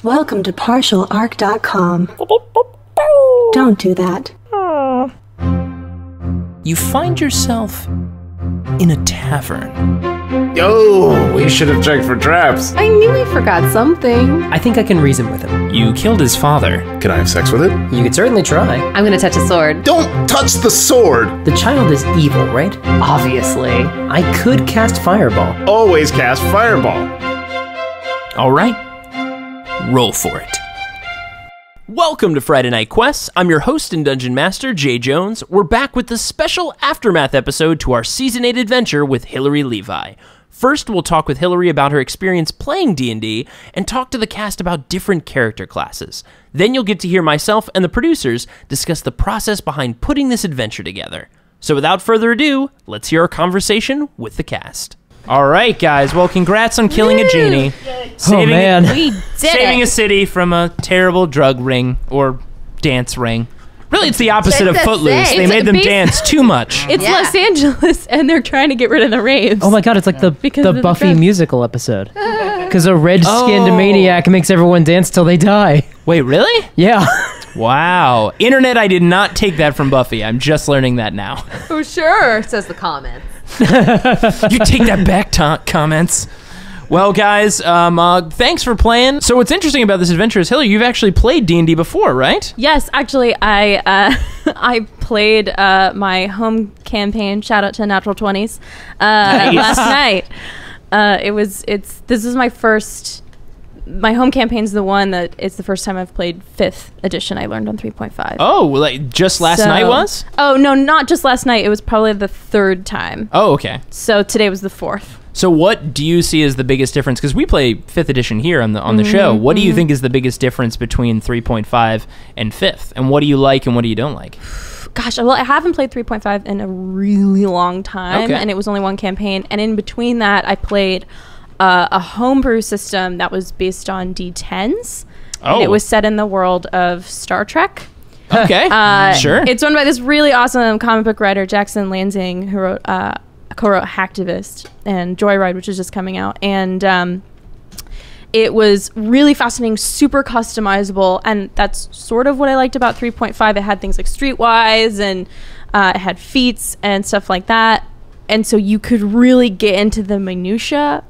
Welcome to partialarc.com. Don't do that. You find yourself in a tavern. Yo, we should have checked for traps. I knew he forgot something. I think I can reason with him. You killed his father. Can I have sex with it? You could certainly try. I'm gonna touch a sword. Don't touch the sword! The child is evil, right? Obviously. I could cast Fireball. Always cast Fireball. All right, roll for it. Welcome to Friday Night Quests. I'm your host and Dungeon Master, Jay Jones. We're back with the special Aftermath episode to our Season 8 adventure with Hillary Levi. First, we'll talk with Hillary about her experience playing D&D and talk to the cast about different character classes. Then you'll get to hear myself and the producers discuss the process behind putting this adventure together. So without further ado, let's hear our conversation with the cast. All right, guys. Well, congrats on killing a genie. Oh, man. We did Saving it. a city from a terrible drug ring or dance ring. Really, it's the opposite of It's the Footloose. same. They made them It's dance too much. It's Yeah. Los Angeles, and they're trying to get rid of the raves. Oh my god, it's like the Because of Buffy the drugs. musical episode. Because a red-skinned Oh. maniac makes everyone dance till they die. Wait, really? Yeah. Wow. Internet, I did not take that from Buffy. I'm just learning that now. For sure, says the comments. You take that back, comments. Well, guys, thanks for playing. So what's interesting about this adventure is, Hillary, you've actually played D&D before, right? Yes, actually, I I played my home campaign. Shout out to Natural 20s Nice. last night. This is my first. My home campaign's the one that it's the first time I've played 5th edition. I learned on 3.5. Oh, like just last night was? Oh no, not just last night. It was probably the 3rd time. Oh, okay. So today was the 4th. So what do you see as the biggest difference? Because we play 5th edition here on the show. What do you think is the biggest difference between 3.5 and 5th? And what do you like and what do you don't like? Gosh, well, I haven't played 3.5 in a really long time, Okay. and it was only one campaign. And in between that, I played a homebrew system that was based on D10s. Oh. And it was set in the world of Star Trek. Okay, sure. It's run by this really awesome comic book writer, Jackson Lansing, who wrote co-wrote Hacktivist and Joyride, which is just coming out. And it was really fascinating, super customizable, and that's sort of what I liked about 3.5. It had things like Streetwise, and it had feats and stuff like that. And so you could really get into the minutia.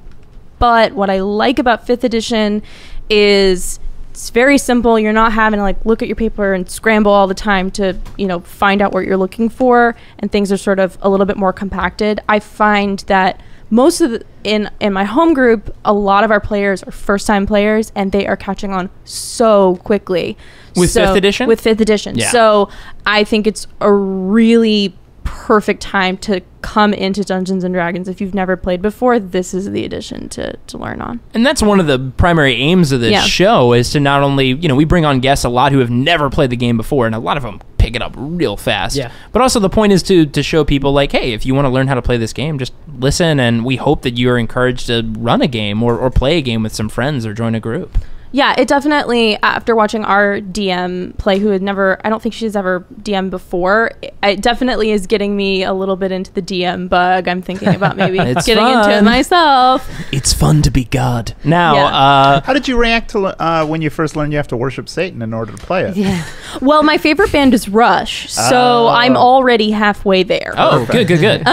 But what I like about 5th edition is it's very simple. You're not having to like look at your paper and scramble all the time to, find out what you're looking for, and things are sort of a little bit more compacted. I find that most of in my home group, a lot of our players are first-time players, and they are catching on so quickly. With 5th edition? With 5th edition. Yeah. So I think it's a really perfect time to come into Dungeons and Dragons. If you've never played before, this is the edition to learn on. And that's one of the primary aims of this show, is to not only, we bring on guests a lot who have never played the game before, and a lot of them pick it up real fast. Yeah. But also the point is to show people like, hey, if you want to learn how to play this game, just listen, and we hope that you're encouraged to run a game or play a game with some friends or join a group. Yeah, it definitely, after watching our DM play, who had never, I don't think she's ever DM'd before, it definitely is getting me a little bit into the DM bug. I'm thinking about maybe It's getting fun. into it myself. It's fun to be God. Now, Yeah. How did you react to when you first learned you have to worship Satan in order to play it? Yeah. Well, my favorite band is Rush, so I'm already halfway there. oh, good.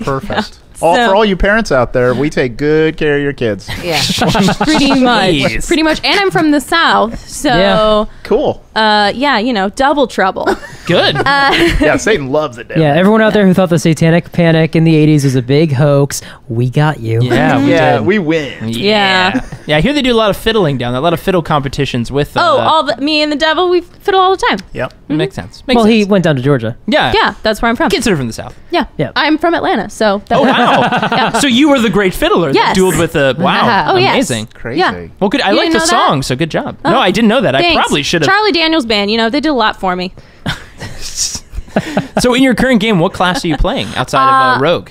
Perfect. So- For all you parents out there, we take good care of your kids. Yeah. Pretty Jeez. much. And I'm from the South, so Yeah. Cool. double trouble. Good. Yeah, Satan loves it. Yeah, everyone out there who thought the satanic panic in the 80s was a big hoax, we got you. Yeah, we Yeah, did. we win. Yeah. Yeah, I hear they do a lot of fiddling down there, a lot of fiddle competitions with... Me and the devil, we fiddle all the time. Yep. Makes sense. Well, he went down to Georgia. Yeah. Yeah, that's where I'm from. Kids are from the South. Yeah. Yeah. I'm from Atlanta, so that Oh, wow. So you were the great fiddler that Yes. dueled with the... Wow. Oh, yes. Amazing. Crazy. Yeah. Well, good. I You like didn't the know that? song, so good job. No, I didn't know that. I Thanks. probably should have. Charlie Daniels Band, they did a lot for me. So in your current game, what class are you playing outside of Rogue?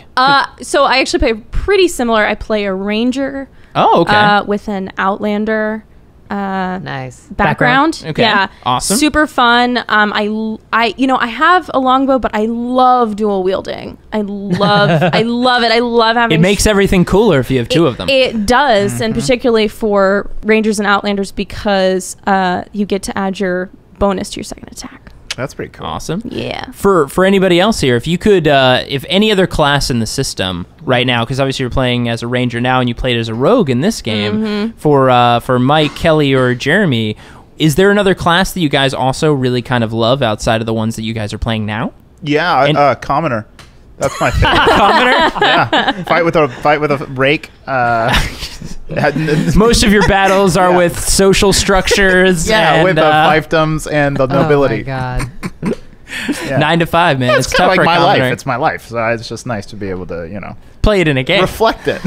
So I actually play pretty similar. I play a ranger Oh, okay. with an outlander Nice. background. Okay. Yeah. Awesome. Super fun. I have a longbow, but I love dual wielding. I love it. I love having It makes everything cooler if you have two of them. It does, and particularly for Rangers and Outlanders because you get to add your bonus to your second attack. That's pretty cool. Awesome. Yeah. For anybody else here, if you could, if any other class in the system right now, because obviously you're playing as a ranger now and you played as a rogue in this game, for Mike, Kelly, or Jeremy, is there another class that you guys also really kind of love outside of the ones that you guys are playing now? Yeah, commoner. That's my favorite. Commoner? Yeah, fight with a rake. Most of your battles are with social structures. Yeah, and, with the fiefdoms and the nobility. Oh my god. Yeah. 9 to 5, man. It's It's kind tough of for like a my life. commoner. It's my life. So it's just nice to be able to, Play it in a game. reflect it.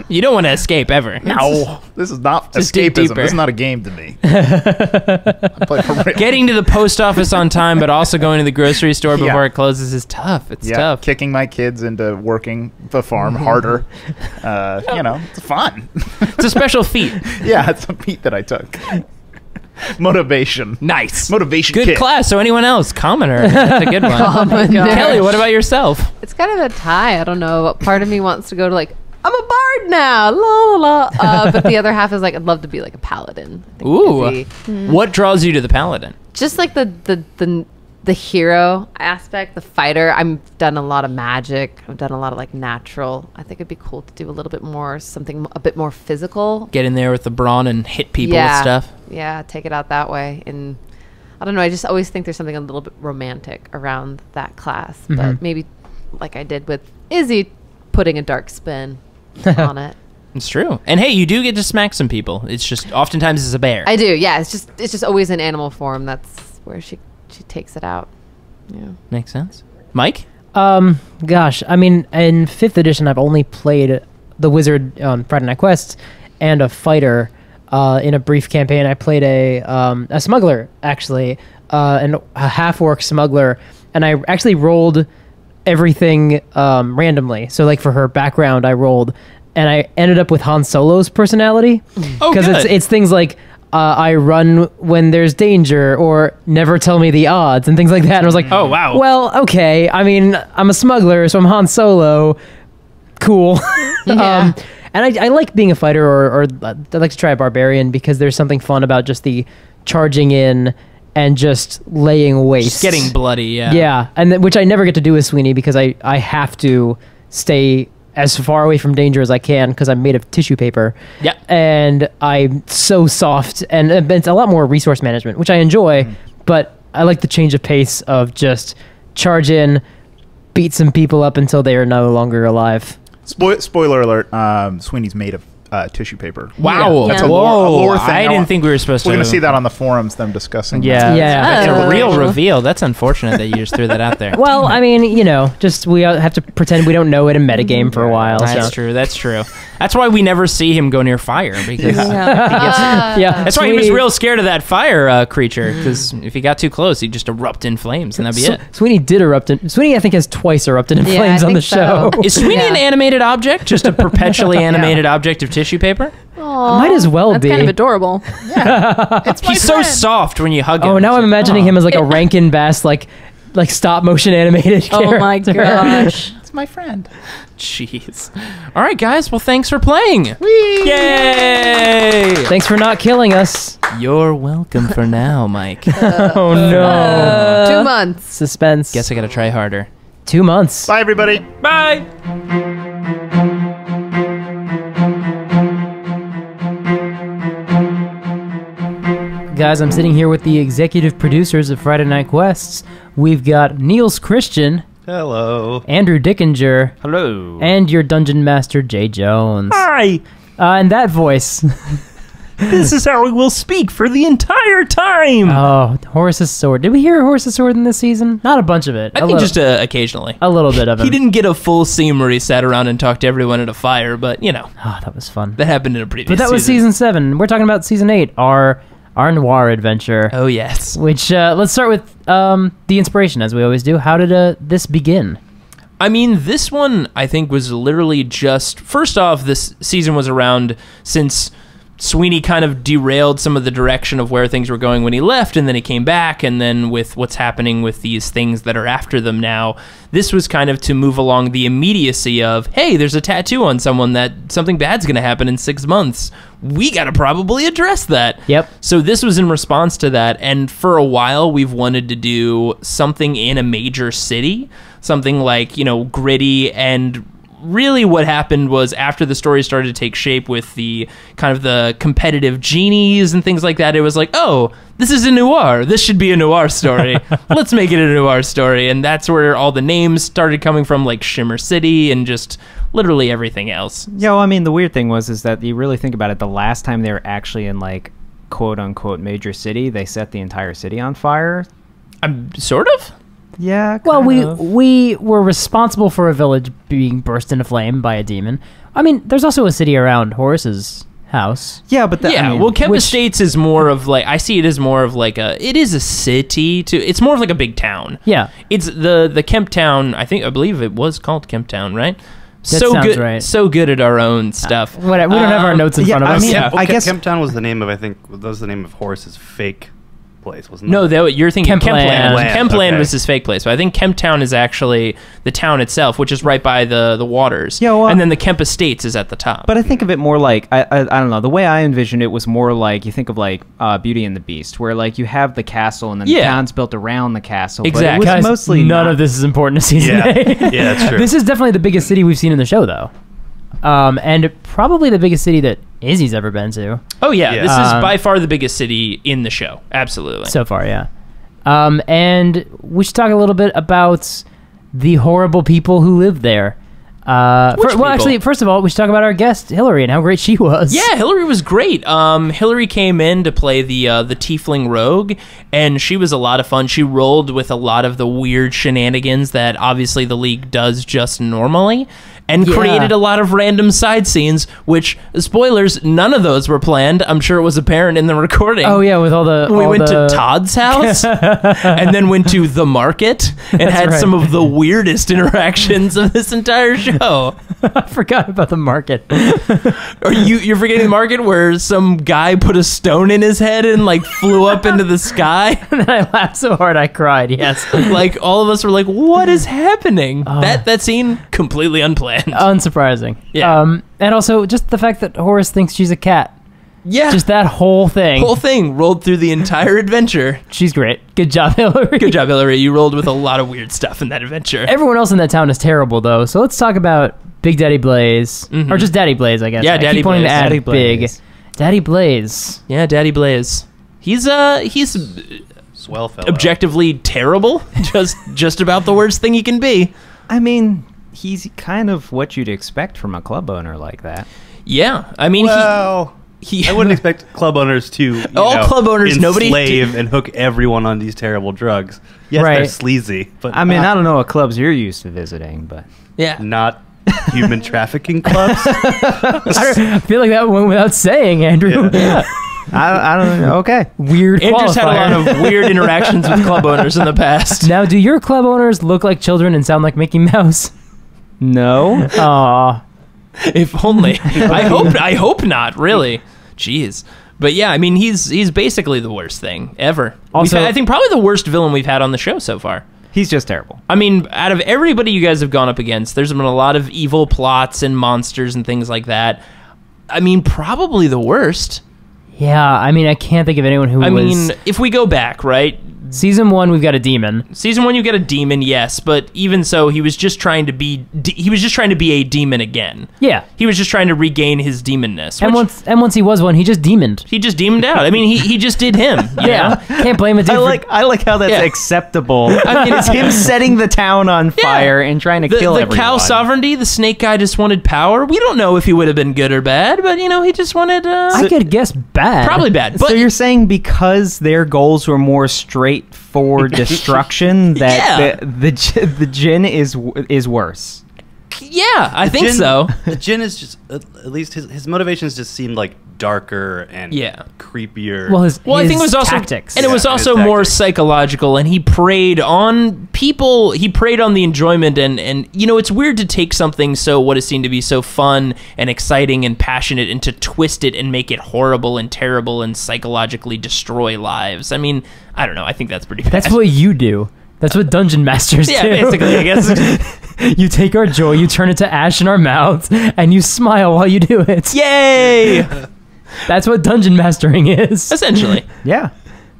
You don't want to escape ever. No, this is not Just dig escapism. deeper. This is not a game to me. I play for real. Getting to the post office on time, but also going to the grocery store before it closes is tough. It's tough. Kicking my kids into working the farm harder. It's fun. It's a special feat. Yeah, it's a feat that I took. Motivation. Nice. Motivation Good kit. class. So anyone else? Commoner. That's a good one. Commoner. Kelly, what about yourself? It's kind of a tie. I don't know. Part of me wants to go to I'm a bard now, la la la. But the other half is I'd love to be like a paladin. I think Ooh. Izzy. What draws you to the paladin? Just like the hero aspect, the fighter. I've done a lot of magic. I've done a lot of natural. I think it'd be cool to do a little bit more, something a bit more physical. Get in there with the brawn and hit people with stuff. Yeah, take it out that way. And I don't know. I just always think there's something a little bit romantic around that class. But maybe like I did with Izzy, putting a dark spin on it. It's true. And hey, you do get to smack some people. It's just oftentimes it's a bear. I do. Yeah, it's just always in animal form. That's where she takes it out. Yeah. Makes sense. Mike? Gosh, I mean, in 5th edition, I've only played the wizard on Friday Night Quests and a fighter. In a brief campaign, I played a smuggler, actually, and a half-orc smuggler, and I actually rolled everything randomly. So, for her background, I rolled, and I ended up with Han Solo's personality. Oh, because good. it's things like I run when there's danger, or never tell me the odds, and things like that. And I was like, Oh, wow. well, okay. I mean, I'm a smuggler, so I'm Han Solo. Cool. Yeah. And I like being a fighter, or I'd like to try a barbarian, because there's something fun about just the charging in and just laying waste. Just getting bloody, yeah. Yeah, and which I never get to do with Sweeney, because I have to stay as far away from danger as I can, because I'm made of tissue paper. Yeah. And I'm so soft, and it's a lot more resource management, which I enjoy, but I like the change of pace of just charge in, beat some people up until they are no longer alive. Spoiler alert, Sweeney's made of tissue paper. Wow. That's Yeah. a lore Whoa, thing. I didn't think we were supposed to. We're going to see that on the forums, them discussing Yeah. that. Yeah. That's a Oh. real reveal. That's unfortunate that you just threw that out there. Well, I mean, just we have to pretend we don't know it in metagame for a while. That's so. true. That's true. That's why we never see him go near fire, because Yeah. Yeah, that's why he was Sweeney- real scared of that fire creature, because if he got too close, he'd just erupt in flames, and that'd be it. Sweeney did erupt in. Sweeney, I think, has twice erupted in Yeah, flames I on the think so. show. Is Sweeney an Yeah. animated object? Just a perpetually animated object of tissue paper? Might as well That's be. kind of adorable. He's so soft when you hug him. Oh, now I'm imagining him as like a Rankin Bass, like stop motion animated character. Oh my gosh. It's my friend. Jeez. All right, guys. Well, thanks for playing. Yay! Thanks for not killing us. You're welcome for now, Mike. Oh no. 2 months. Suspense. Guess I gotta try harder. 2 months. Bye, everybody. Bye! Guys, I'm sitting here with the executive producers of Friday Night Quests. We've got Niels-Christian, Hello. Andrew Dickinger, Hello. and your dungeon master, Jay Jones. Hi! And that voice. This is how we will speak for the entire time! Oh, Horace's sword. Did we hear Horace's sword in this season? Not a bunch of it. I think just occasionally. a little bit of it. He didn't get a full scene where he sat around and talked to everyone at a fire, but, Oh, that was fun. that happened in a previous But that was season 7. We're talking about season 8, our noir adventure. Oh, yes. Which, let's start with the inspiration, as we always do. How did this begin? I mean, this one, I think, was literally just... First off, this season was around since Sweeney kind of derailed some of the direction of where things were going when he left, and then he came back, and then with what's happening with these things that are after them now, this was kind of to move along the immediacy of, hey, there's a tattoo on someone that something bad's going to happen in 6 months. We got to probably address that. Yep. So this was in response to that, and for a while we've wanted to do something in a major city, something like, gritty, and really what happened was after the story started to take shape with the kind of the competitive genies and things like that, it was like, oh, this is a noir. This should be a noir story. Let's make it a noir story. And that's where all the names started coming from, like Shimmer City and just literally everything else. Yeah, well, I mean, the weird thing is that you really think about it, the last time they were actually in, like, quote-unquote major city, they set the entire city on fire. Sort of? Yeah, well, we were responsible for a village being burst into flame by a demon. I mean, there's also a city around Horace's house. Yeah, but Kemp Estates is more of like, I see it as more of like it is a city too. It's more of like a big town. Yeah, it's the Kemp Town. I believe it was called Kemp Town, right? That so sounds good, right. So good at our own stuff. Whatever. We don't have our notes in front of us. I guess Kemp Town was the name of Horace's fake place, wasn't it? No, you're thinking Kempland. Kempland was his fake place. But I think Kemp Town is actually the town itself, which is right by the waters. Yeah, well, and then the Kemp Estates is at the top. But I think of it more like, I don't know, the way I envisioned it was more like, you think of like Beauty and the Beast, where like you have the castle and then the town's built around the castle. Exactly. But it was Guys, mostly none of this is important to season 8. Yeah, that's true. This is definitely the biggest city we've seen in the show, though. And probably the biggest city that Izzy's ever been to. Oh, yeah. This is by far the biggest city in the show. Absolutely. So far, yeah. And we should talk a little bit about the horrible people who live there. Actually, first of all, we should talk about our guest, Hillary, and how great she was. Yeah, Hillary was great. Hillary came in to play the Tiefling rogue, and she was a lot of fun. She rolled with a lot of the weird shenanigans that obviously the League does just normally, and created a lot of random side scenes, which, spoilers, none of those were planned. I'm sure it was apparent in the recording. Oh, yeah, with all the... We went to Todd's house, and then went to the market, and had some of the weirdest interactions of this entire show. I forgot about the market. You're forgetting the market where some guy put a stone in his head and like flew up into the sky? And then I laughed so hard I cried, yes. Like all of us were like, what is happening? That scene, completely unplanned. Unsurprising. Yeah. And also just the fact that Horace thinks she's a cat. Yeah. Just that whole thing. Rolled through the entire adventure. She's great. Good job, Hillary. Good job, Hillary. You rolled with a lot of weird stuff in that adventure. Everyone else in that town is terrible, though. So let's talk about Big Daddy Blaze. Mm-hmm. Or just Daddy Blaze, I guess. Yeah, I Daddy keep wanting Blaze. to add Daddy Big. Blaze. Daddy Blaze. Yeah, Daddy Blaze. He's Swell fellow. objectively terrible. just about the worst thing he can be. I mean, he's kind of what you'd expect from a club owner like that. Yeah. I mean, I wouldn't expect club owners to club owners, enslave and hook everyone on these terrible drugs. Yes, Right. they're sleazy, but I mean, I don't know what clubs you're used to visiting, but... yeah. not human trafficking clubs. I feel like that went without saying, Andrew. Yeah. I don't know. Okay. Weird Andrew's had a lot qualifier. of weird interactions with club owners in the past. Now, do your club owners look like children and sound like Mickey Mouse? No. Aw. If only. I hope not, really. Jeez. But yeah, I mean, he's basically the worst thing ever. Also- I think probably the worst villain we've had on the show so far. He's just terrible. I mean, out of everybody you guys have gone up against, there's been a lot of evil plots and monsters and things like that. I mean, probably the worst. Yeah, I mean, I can't think of anyone who I was... mean, if we go back, right? Season 1, we've got a demon. Season 1, you get a demon, yes, but even so, he was just trying to be a demon again. Yeah. He was just trying to regain his demonness. And once he was one, he just demoned. He just demoned out. I mean, he just did him. you know? Can't blame a dude I like how that's Yeah. acceptable. I mean, It's him setting the town on fire and trying to kill the everyone. cow sovereignty, the snake guy just wanted power. We don't know if he would have been good or bad, but, he just wanted... I could guess bad. probably bad. But So you're saying because their goals were more straight for destruction that the djinn is worse? yeah, I think so. The djinn is just, at least his motivations just seemed like darker and creepier. Well, I think it was also tactics. And it was also more psychological, and he preyed on people. He preyed on the enjoyment, and you know, it's weird to take something so what is seen to be so fun and exciting and passionate and to twist it and make it horrible and terrible and psychologically destroy lives. I mean, I don't know. I think that's pretty bad. That's what you do. That's what dungeon masters do. Yeah, basically, I guess. You take our joy, you turn it to ash in our mouths, and you smile while you do it. Yay! That's what dungeon mastering is. Essentially. Yeah.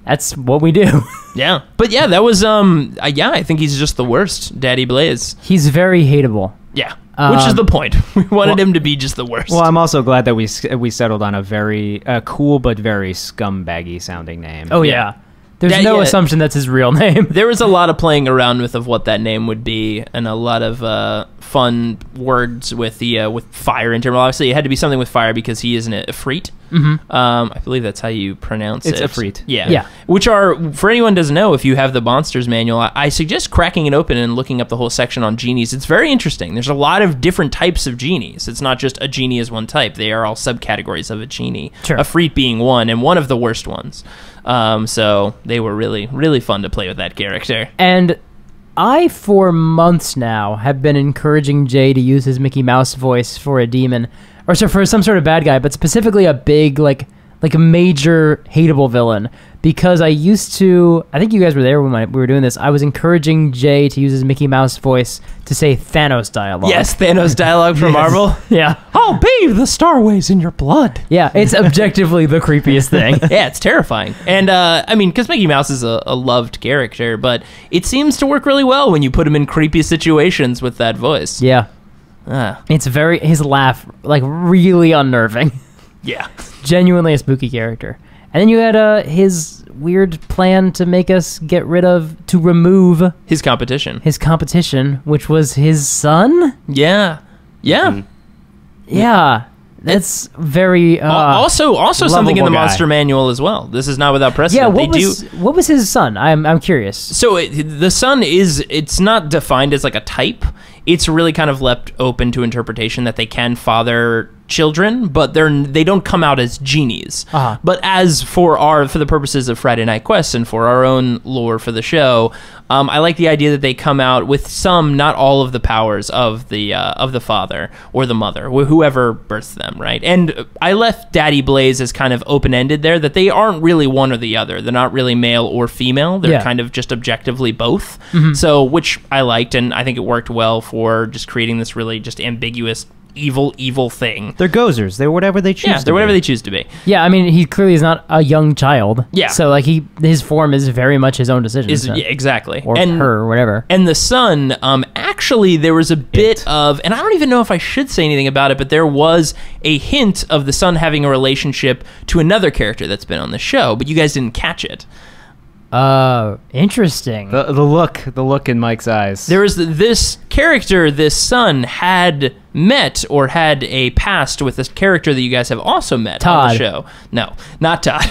That's what we do. Yeah. But yeah, that was, I think he's just the worst, Daddy Blaze. He's very hateable. Yeah. Which is the point. We wanted him to be just the worst. Well, I'm also glad that we settled on a very cool but very scumbaggy sounding name. Oh, yeah. There's no assumption that's his real name. There was a lot of playing around with of what that name would be, and a lot of fun words with the with fire in terms. Obviously, it had to be something with fire because he is an Ifrit. Mm-hmm. I believe that's how you pronounce it. It's Ifrit. Yeah. Which are, for anyone who doesn't know, if you have the Monsters Manual, I suggest cracking it open and looking up the whole section on genies. It's very interesting. There's a lot of different types of genies. It's not just a genie is one type. They are all subcategories of a genie. Sure. Ifrit being one, and one of the worst ones. So they were really, really fun to play with that character. And I, for months now, have been encouraging Jay to use his Mickey Mouse voice for a demon, or so for some sort of bad guy, but specifically a big, like a major hateable villain. Because I used to, I think you guys were there when we were doing this, I was encouraging Jay to use his Mickey Mouse voice to say Thanos dialogue. Yes, Thanos dialogue from Marvel. Yeah. I'll bathe the starways in your blood. Yeah, it's objectively the creepiest thing. Yeah, it's terrifying. And, I mean, because Mickey Mouse is a loved character, but it seems to work really well when you put him in creepy situations with that voice. Yeah. It's his laugh, like, really unnerving. Yeah. Genuinely a spooky character. And then you had his weird plan to remove his competition. Which was his son? Yeah. Yeah. Mm-hmm. Yeah. That's very also something in the Monster Manual as well. This is not without precedent. Yeah, what was his son? I'm curious. So the son it's not defined as like a type. It's really kind of left open to interpretation that they can father children, but they don't come out as genies. Uh-huh. But as for the purposes of Friday Night Quests and for our own lore for the show, I like the idea that they come out with some, not all of the powers of the father or the mother, whoever births them, right? And I left Daddy Blaze as kind of open-ended there, that they aren't really one or the other. They're not really male or female. They're kind of just objectively both. Mm-hmm. So, which I liked, and I think it worked well for just creating this really just ambiguous evil thing. They're gozers. They're whatever they choose. Yeah, they're whatever they choose to be. Yeah, I mean, he clearly is not a young child. Yeah. So, like, his form is very much his own decision. Yeah, exactly. Or her, or whatever. And the son, actually, there was a bit of, and I don't even know if I should say anything about it, but there was a hint of the son having a relationship to another character that's been on the show, but you guys didn't catch it. Interesting. The look in Mike's eyes. There was this character, this son had met or had a past with this character that you guys have also met on the show. No, not Todd.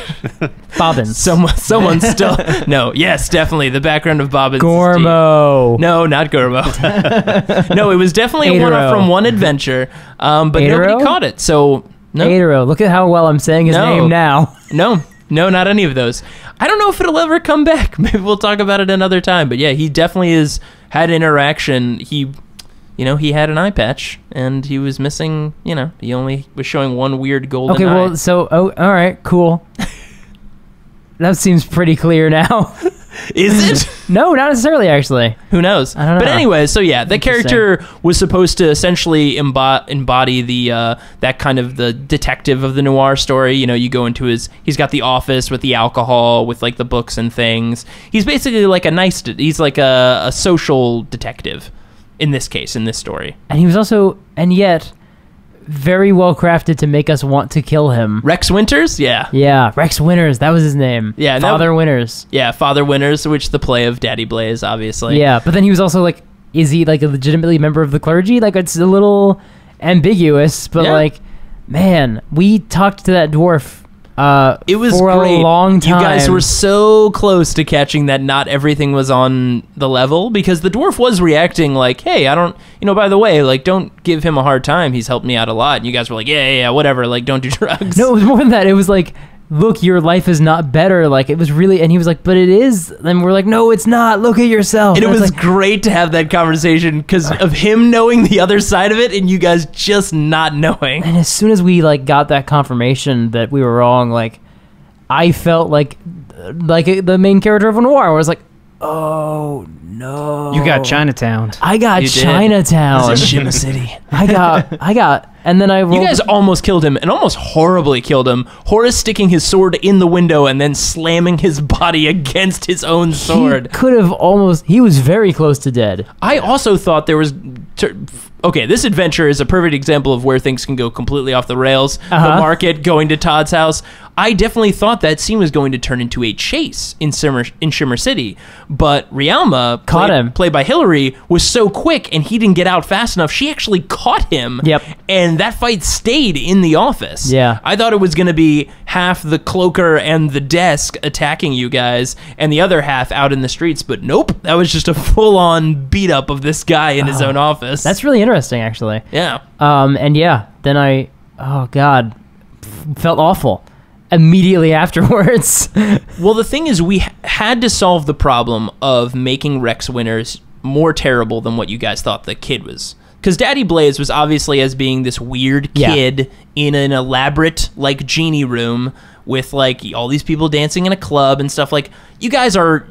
Bobbins. Someone still. No, yes, definitely. The background of Bobbins. Gormo. No, not Gormo. No, it was definitely a one-off from one adventure, but nobody caught it. So, no. Adero. Look at how well I'm saying his name now. No, not any of those. I don't know if it'll ever come back. Maybe we'll talk about it another time. But yeah, he definitely had interaction. He had an eye patch, and he was missing, he only was showing one weird golden eye. Okay, well, so, all right, cool. That seems pretty clear now. Is it? No, not necessarily, actually. Who knows? I don't know. But anyway, so yeah, the character was supposed to essentially embody the that kind of the detective of the noir story. You go into he's got the office with the alcohol, with like the books and things. He's basically like he's like a social detective in this case, in this story. And he was also, and yet, very well crafted to make us want to kill him. Rex Winters? Yeah. Yeah, Rex Winters. That was his name. Yeah. Father Winters. Yeah, Father Winters, which the play of Daddy Blaze, obviously. Yeah, but then he was also like, is he like a legitimately member of the clergy? Like, it's a little ambiguous, but like, man, we talked to that dwarf It was for great. a long time. You guys were so close to catching that not everything was on the level, because the dwarf was reacting like, hey, I don't, by the way, like, don't give him a hard time. He's helped me out a lot. And you guys were like, yeah, whatever. Like, don't do drugs. No, it was more than that. It was like, look, your life is not better. Like, it was really, and he was like, but it is. And we're like, no, it's not. Look at yourself. And it was like, great to have that conversation because of him knowing the other side of it and you guys just not knowing. And as soon as we like got that confirmation that we were wrong, like, I felt like the main character of a noir. I was like, oh no, You got Chinatown. I got You did. Chinatown. It's a Shima City. I got, and then I rolled, You guys almost killed him, and almost horribly killed him. Horace sticking his sword in the window and then slamming his body against his own sword. He was very close to dead. I also thought there was... Okay, this adventure is a perfect example of where things can go completely off the rails. The market, going to Todd's house. I definitely thought that scene was going to turn into a chase in Shimmer City, but Rialma, played by Hillary, was so quick and he didn't get out fast enough. She actually caught him. Yep. And that fight stayed in the office. Yeah. I thought it was going to be half the cloaker and the desk attacking you guys and the other half out in the streets, but nope. That was just a full-on beat-up of this guy in his own office. That's really interesting, actually. Yeah. And yeah, then I, felt awful immediately afterwards. Well, the thing is, we had to solve the problem of making Rex winners more terrible than what you guys thought the kid was. Because Daddy Blaze was obviously as being this weird kid in an elaborate, like, genie room with, like, all these people dancing in a club and stuff. Like, you guys are...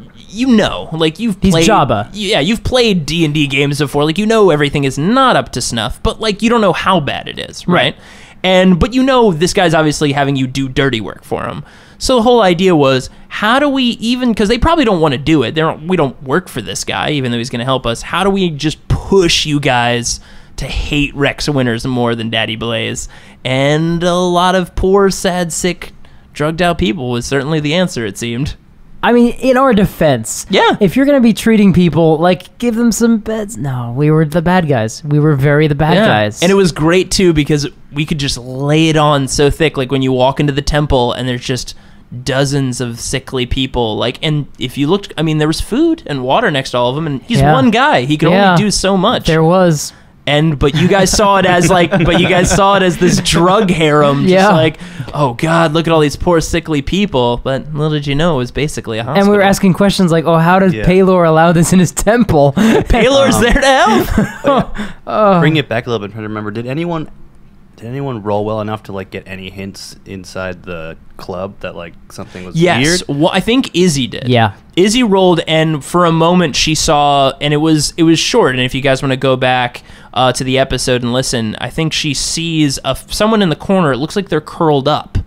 like, you've played... He's Jabba. Yeah, you've played D&D games before. Like, everything is not up to snuff, but, like, you don't know how bad it is, right? But this guy's obviously having you do dirty work for him. So the whole idea was, how do we even... Because they probably don't want to do it. We don't work for this guy, even though he's going to help us. How do we just push you guys to hate Rex winners more than Daddy Blaze? And a lot of poor, sad, sick, drugged-out people was certainly the answer, it seemed. I mean, in our defense, if you're going to be treating people, like, give them some beds. No, we were the bad guys. We were the bad guys. And it was great, too, because we could just lay it on so thick. Like, when you walk into the temple and there's just dozens of sickly people. Like, and if you looked, I mean, there was food and water next to all of them, and he's one guy. He could only do so much. There was. But you guys saw it as this drug harem, just like, oh God, look at all these poor sickly people. But little did you know, it was basically a hospital. And we were asking questions like, oh, how does Paylor allow this in his temple? Paylor's there to help. Bring it back a little bit, trying to remember, did anyone roll well enough to, like, get any hints inside the club that, like, something was weird? Well, I think Izzy did. Yeah. Izzy rolled, and for a moment she saw, and it was short, and if you guys want to go back to the episode and listen, I think she sees someone in the corner. It looks like they're curled up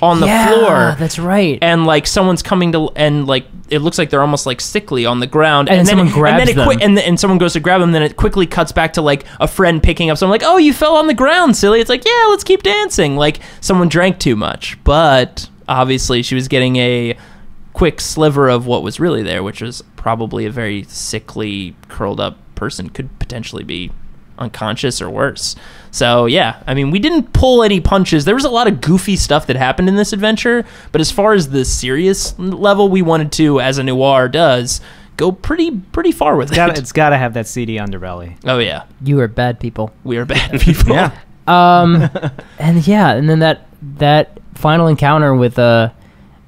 on the floor. That's right. And, like, someone's coming to, and, like, it looks like they're almost, like, sickly on the ground. And then someone grabs them. And someone goes to grab them, then it quickly cuts back to, like, a friend picking up someone, like, oh, you fell on the ground, silly. It's like, yeah, let's keep dancing. Like, someone drank too much. But obviously she was getting a quick sliver of what was really there, which was probably a very sickly, curled up person. Could potentially be unconscious or worse. So yeah, I mean, we didn't pull any punches. There was a lot of goofy stuff that happened in this adventure, but as far as the serious level, we wanted to, as a noir does, go pretty far with it. It's got to have that seedy underbelly. Oh yeah, you are bad people. We are bad people. Yeah. And then that final encounter with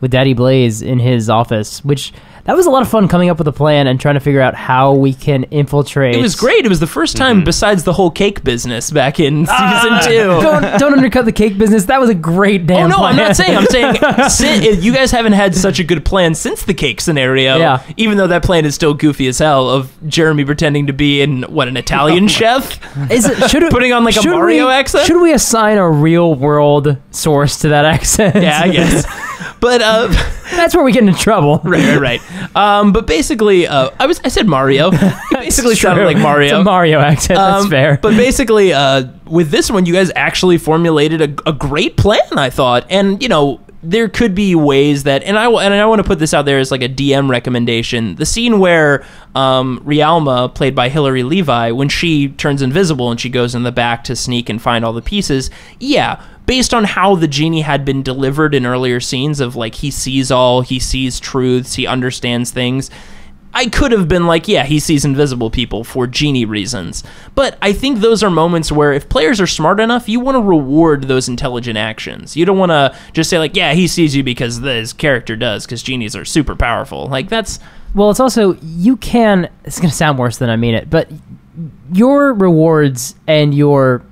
Daddy Blaze in his office, which that was a lot of fun, coming up with a plan and trying to figure out how we can infiltrate. It was great. It was the first time, besides the whole cake business back in season 2. Don't undercut the cake business. That was a great damn plan. I'm not saying. I'm saying you guys haven't had such a good plan since the cake scenario. Yeah. Even though that plan is still goofy as hell, of Jeremy pretending to be an Italian chef? Putting on, like, a Mario accent? Should we assign a real world source to that accent? Yeah, I guess. But that's where we get into trouble. Right. But basically, I said Mario. He basically sounded like Mario. It's a Mario accent. That's fair. But basically, with this one, you guys actually formulated a great plan, I thought. And, there could be ways that, and I want to put this out there as, like, a DM recommendation. The scene where Rialma, played by Hillary Levi, when she turns invisible and she goes in the back to sneak and find all the pieces, based on how the genie had been delivered in earlier scenes of like he sees all, he sees truths, he understands things, I could have been like, yeah, he sees invisible people for genie reasons. But I think those are moments where if players are smart enough, you want to reward those intelligent actions. You don't want to just say like, yeah, he sees you because his character does, because genies are super powerful. Like that's... Well, it's also, it's going to sound worse than I mean it, but your rewards and your,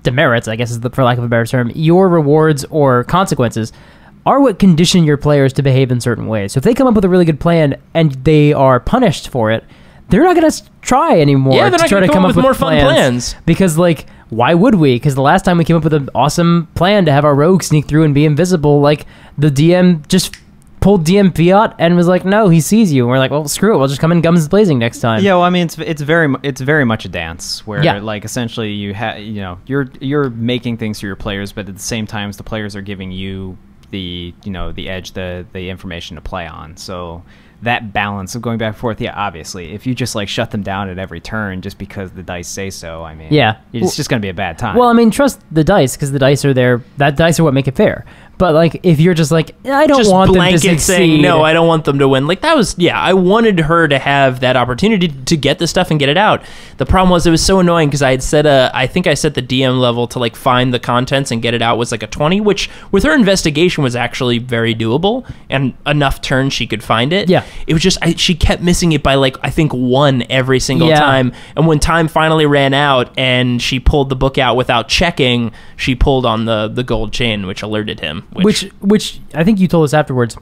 demerits, I guess is for lack of a better term, your rewards or consequences are what condition your players to behave in certain ways. So if they come up with a really good plan and they are punished for it, they're not going to try anymore they're to not try to come up with more fun plans. Because, like, why would we? Because the last time we came up with an awesome plan to have our rogue sneak through and be invisible, like, the DM just pulled DM fiat and was like, no, he sees you. And we're like, well, screw it. We'll just come in guns blazing next time. Yeah, well, I mean, it's very much a dance where, like, essentially you're making things for your players, but at the same time, the players are giving you the edge, the information to play on. So that balance of going back and forth, obviously, if you just like shut them down at every turn just because the dice say so, I mean, it's just going to be a bad time. Well, I mean, trust the dice because the dice are there. That dice are what make it fair. But like, if you're just like, I don't want them to succeed. Saying, no, I don't want them to win. Like that was, I wanted her to have that opportunity to get the stuff and get it out. The problem was it was so annoying because I had set I think I set the DM level to like find the contents and get it out was like a 20, which with her investigation was actually very doable and enough turns she could find it. Yeah. It was just, she kept missing it by like, I think 1 every single time. And when time finally ran out and she pulled the book out without checking, she pulled on the gold chain, which alerted him. Which I think you told us afterwards,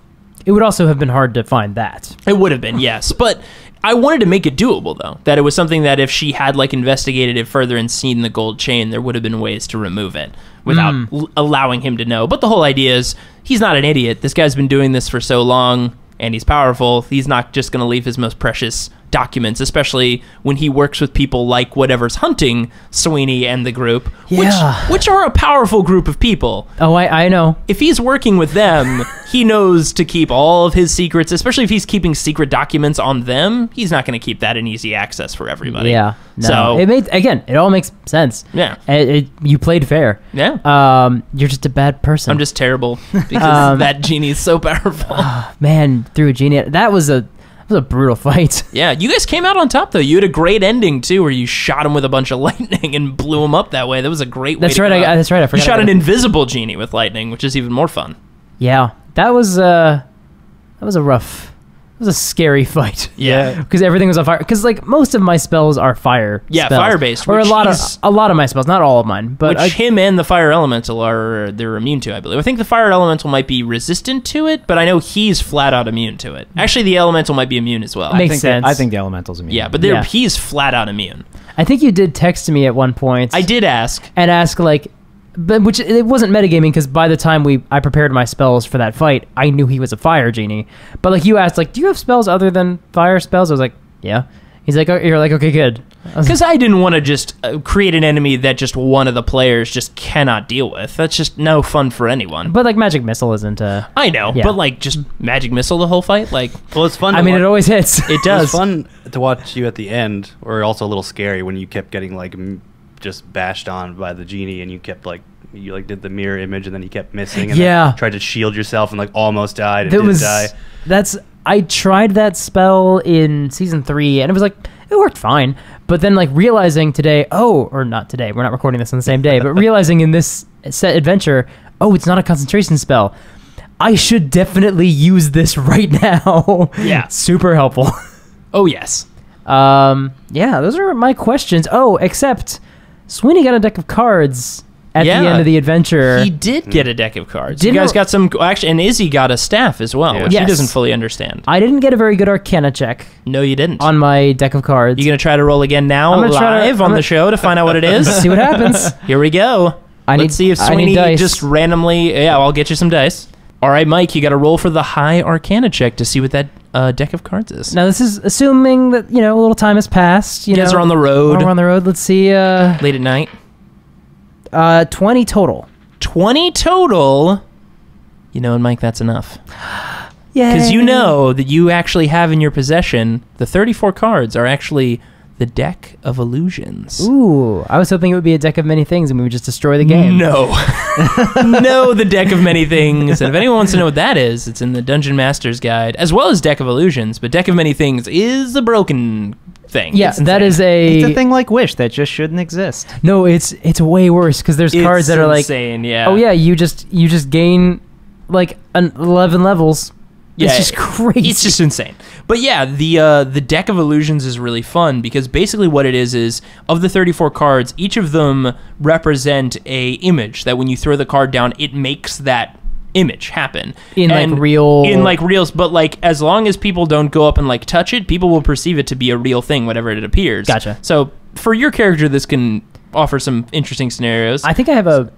it would also have been hard to find that. It would have been, yes. But I wanted to make it doable, though. That it was something that if she had like investigated it further and seen the gold chain, there would have been ways to remove it without allowing him to know. But the whole idea is he's not an idiot. This guy's been doing this for so long, and he's powerful. He's not just going to leave his most precious documents, especially when he works with people like whatever's hunting Sweeney and the group, which are a powerful group of people. Oh, I know. If he's working with them, he knows to keep all of his secrets, especially if he's keeping secret documents on them. He's not going to keep that in easy access for everybody. Yeah. No. So it all makes sense. Yeah. You played fair. Yeah. You're just a bad person. I'm just terrible because that genie is so powerful. Man, through a genie. That was a brutal fight. Yeah, you guys came out on top, though. You had a great ending, too, where you shot him with a bunch of lightning and blew him up that way. That was a great way to go. That's right. I forgot. You shot an invisible genie with lightning, which is even more fun. Yeah, that was a rough... It was a scary fight. Yeah. Because everything was on fire. Because, like, most of my spells are fire spells. Fire-based. Or a lot of my spells, not all of mine. But which him and the fire elemental they're immune to, I believe. I think the fire elemental might be resistant to it, but I know he's flat-out immune to it. Actually, the elemental might be immune as well. Makes sense. I think the elemental's immune. Yeah, but he's flat-out immune. I think you did text me at one point. I did ask. And ask, like... But which it wasn't metagaming because by the time I prepared my spells for that fight, I knew he was a fire genie. But like you asked, like, do you have spells other than fire spells? I was like, yeah. He's like, you're like, okay, good. Because I didn't want to just create an enemy that just one of the players just cannot deal with. That's just no fun for anyone. But like magic missile isn't. I know, but like just magic missile the whole fight, like. Well, it's fun. It always hits. It does. It's fun to watch you at the end, or also a little scary when you kept getting like just bashed on by the genie, and you kept like. You like did the mirror image and then you kept missing and then tried to shield yourself and like almost died and didn't die. I tried that spell in season 3 and it was like it worked fine, but then like realizing today, or not today, we're not recording this on the same day, but realizing in this set adventure, it's not a concentration spell. I should definitely use this right now. Yeah. Super helpful. Oh yes. Those are my questions. Except Sweeney got a deck of cards at the end of the adventure. He did get a deck of cards. You guys got some... Actually, and Izzy got a staff as well, which he doesn't fully understand. I didn't get a very good Arcana check. No, you didn't. On my deck of cards. You going to try to roll again now live on the show to find out what it is? See what happens. Here we go. Let's see if Sweeney just randomly... Yeah, I'll get you some dice. All right, Mike, you got to roll for the high Arcana check to see what that deck of cards is. Now, this is assuming that, a little time has passed. You guys are on the road. We're on the road. Let's see. Late at night. 20 total. 20 total? And Mike, that's enough. Yeah. Because you know that you actually have in your possession, the 34 cards are actually the the Deck of Illusions. Ooh, I was hoping it would be a deck of many things and we would just destroy the game. No. No, the Deck of Many Things. And if anyone wants to know what that is, it's in the Dungeon Master's Guide, as well as Deck of Illusions. But Deck of Many Things is a broken thing. Yeah, that is It's a thing like Wish that just shouldn't exist. No, it's way worse because there's cards that are like... insane, yeah. Oh, yeah, you just gain like 11 levels. Yeah, it's just crazy. It's just insane. But yeah, the Deck of Illusions is really fun because basically what it is of the 34 cards, each of them represent a image that when you throw the card down, it makes that image happen. In like reals, but like as long as people don't go up and like touch it, people will perceive it to be a real thing whenever it appears. Gotcha. So for your character, this can offer some interesting scenarios. I think I have a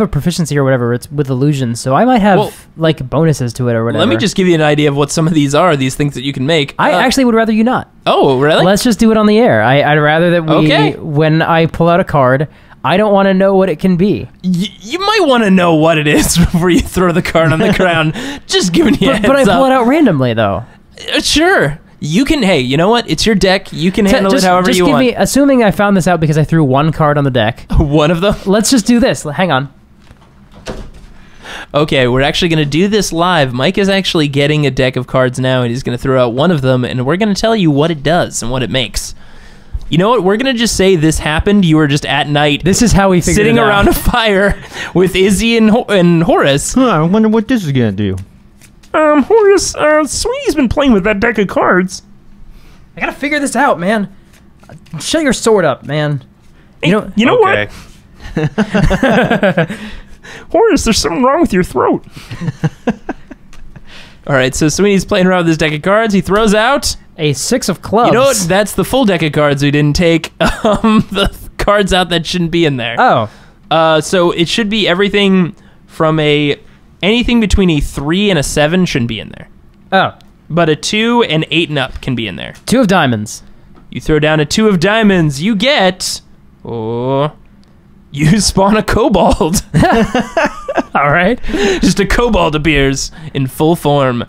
proficiency or whatever. It's with illusions, so I might have like bonuses to it or whatever. Let me just give you an idea of what some of these are. These things that you can make. I actually would rather you not. Oh, really? Let's just do it on the air. I'd rather that we, when I pull out a card, I don't want to know what it can be. You might want to know what it is before you throw the card on the ground. Just giving you a heads But I up. pull it out randomly, though. Sure. You can, hey, you know what? It's your deck. You can handle it however you want. Assuming I found this out because I threw one card on the deck. One of them? Let's just do this. Hang on. Okay, we're actually going to do this live. Mike is actually getting a deck of cards now, and he's going to throw out one of them, and we're going to tell you what it does and what it makes. You know what? We're going to just say this happened. You were just at night. This is how we figured sitting it out. around a fire with Izzy and Horace. I wonder what this is going to do. Horace, Sweeney's been playing with that deck of cards. I gotta figure this out, man. Shut your sword up, man. You know what? Horace, there's something wrong with your throat. All right, so Sweeney's playing around with this deck of cards. He throws out a 6 of clubs. You know what? That's the full deck of cards we didn't take. The cards out that shouldn't be in there. Oh. So it should be everything from anything between a 3 and a 7 shouldn't be in there. Oh. But a 2 and 8 and up can be in there. 2 of diamonds. You throw down a 2 of diamonds. You get... you spawn a kobold. All right. Just a kobold appears in full form.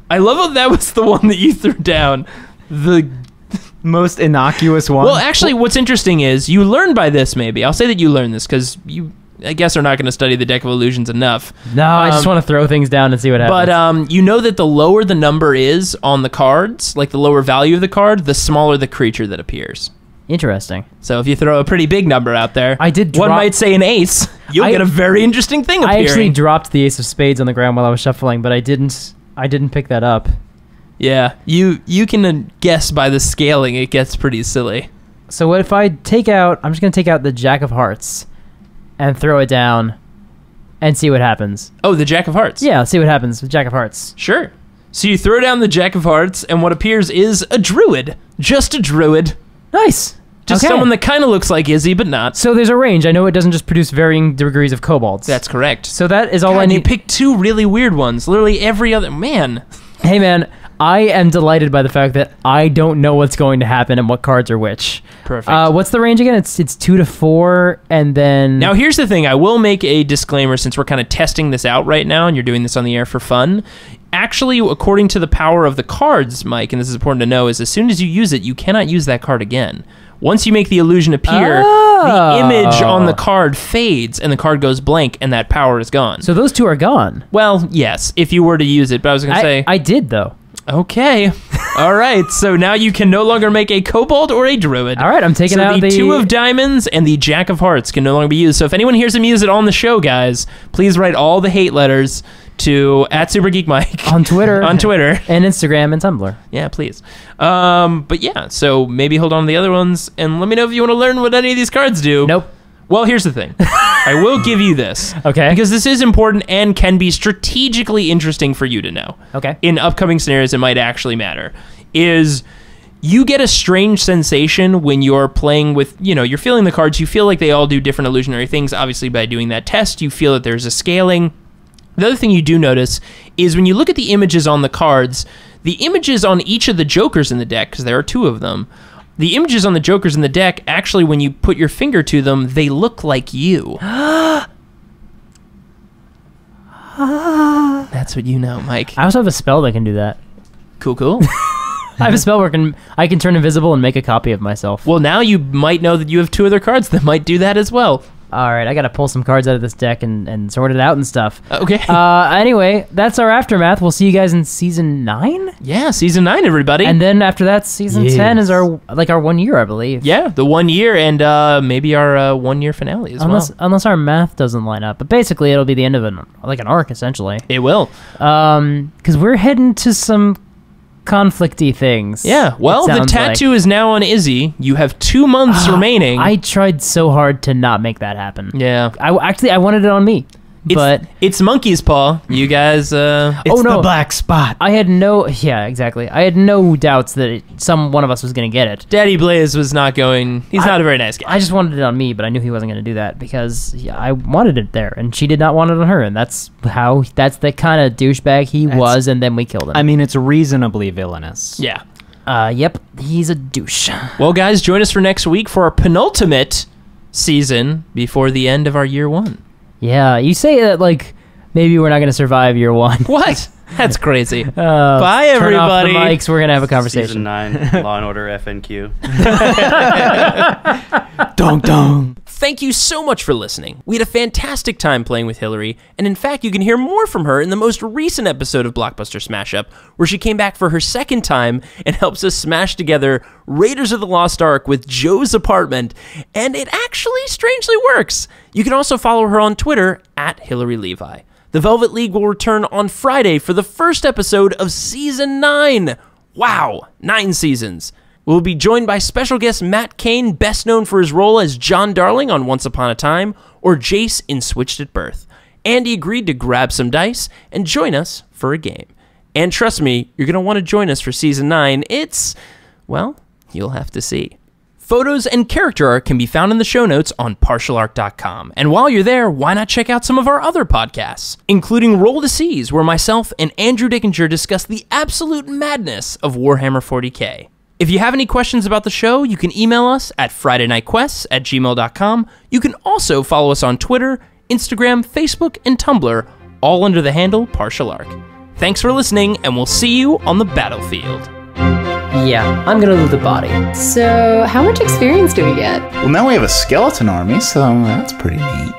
I love how that was the one that you threw down. The most innocuous one. Well, actually, what's interesting is you learn by this, maybe. I'll say that you learn this because you, I guess, are not going to study the Deck of Illusions enough. No, I just want to throw things down and see what happens. But you know that the lower the number is on the cards, like the lower value of the card, the smaller the creature that appears. Interesting. So if you throw a pretty big number out there, one might say an ace, you'll get a very interesting thing appearing. I actually dropped the ace of spades on the ground while I was shuffling, but I didn't pick that up. Yeah, you can guess by the scaling, it gets pretty silly. So what if I take out, I'm just going to take out the Jack of Hearts and throw it down and see what happens. Oh, the Jack of Hearts. Yeah, let's see what happens with Jack of Hearts. Sure. So you throw down the Jack of Hearts, and what appears is a druid. Just a druid. Nice. Just someone that kind of looks like Izzy, but not. So there's a range. I know it doesn't just produce varying degrees of kobolds. That's correct. So that is all I need. You picked 2 really weird ones. Literally every other... Man. Hey, man. I am delighted by the fact that I don't know what's going to happen and what cards are which. Perfect. What's the range again? It's 2 to 4, and then... Now, here's the thing. I will make a disclaimer since we're kind of testing this out right now, and you're doing this on the air for fun. Actually, according to the power of the cards, Mike, and this is important to know, is as soon as you use it, you cannot use that card again. Once you make the illusion appear, the image on the card fades, and the card goes blank, and that power is gone. So those 2 are gone? Well, yes, if you were to use it, but I was going to say... I did, though. Okay. All right. So now you can no longer make a kobold or a druid. All right. I'm taking out the 2 of diamonds and the Jack of Hearts can no longer be used. So if anyone hears him use it on the show, guys, please write all the hate letters to @SuperGeekMike on Twitter, and Instagram and Tumblr. Yeah, please. But yeah, so maybe hold on to the other ones and let me know if you want to learn what any of these cards do. Nope. Well, here's the thing. I will give you this. Okay. Because this is important and can be strategically interesting for you to know. Okay. In upcoming scenarios, it might actually matter. Is you get a strange sensation when you're playing with, you're feeling the cards. You feel like they all do different illusionary things. Obviously, by doing that test, you feel that there's a scaling. The other thing you do notice is when you look at the images on the cards, the images on each of the jokers in the deck, because there are 2 of them, the images on the jokers in the deck, actually, when you put your finger to them, they look like you. That's what you know, Mike. I also have a spell that can do that. Cool. I have a spell where I can turn invisible and make a copy of myself. Well, now you might know that you have 2 other cards that might do that as well. All right, I got to pull some cards out of this deck and sort it out and stuff. Okay. Anyway, that's our Aftermath. We'll see you guys in Season 9? Yeah, Season 9, everybody. And then after that, Season 10 is our 1 year, I believe. Yeah, the 1 year and maybe our 1 year finale as well. Unless our math doesn't line up. But basically, it'll be the end of an arc, essentially. It will. Because we're heading to some conflicty things. Yeah, well, the tattoo is now on Izzy. You have 2 months remaining. I tried so hard to not make that happen. Yeah. I wanted it on me. But it's Monkey's Paw. You guys, it's the black spot. I had no doubts that one of us was going to get it. Daddy Blaze was not going. He's not a very nice guy. I just wanted it on me, but I knew he wasn't going to do that because I wanted it there, and she did not want it on her, and that's the kind of douchebag he was, and then we killed him. I mean, it's reasonably villainous. Yeah. Yep, he's a douche. Well, guys, join us for next week for our penultimate season before the end of our year 1. Yeah, you say that maybe we're not going to survive year 1. What? That's crazy. Bye, everybody. Turn off the mics. We're going to have a conversation. Season 9, Law and Order FNQ. Dong dong. Thank you so much for listening. We had a fantastic time playing with Hillary, and in fact, you can hear more from her in the most recent episode of Blockbuster Smash Up, where she came back for her second time and helps us smash together Raiders of the Lost Ark with Joe's apartment, and it actually strangely works. You can also follow her on Twitter at Hillary Levi. The Velvet League will return on Friday for the first episode of Season 9. Wow, 9 seasons. We'll be joined by special guest Matt Cain, best known for his role as John Darling on Once Upon a Time, or Jace in Switched at Birth. Andy agreed to grab some dice and join us for a game. And trust me, you're going to want to join us for Season 9. Well, you'll have to see. Photos and character art can be found in the show notes on partialarc.com. And while you're there, why not check out some of our other podcasts, including Roll the Seas, where myself and Andrew Dickinger discuss the absolute madness of Warhammer 40k. If you have any questions about the show, you can email us at FridayNightQuests@gmail.com. You can also follow us on Twitter, Instagram, Facebook, and Tumblr, all under the handle Partial Arc. Thanks for listening, and we'll see you on the battlefield. Yeah, I'm gonna loot the body. So, how much experience do we get? Well, now we have a skeleton army, so that's pretty neat.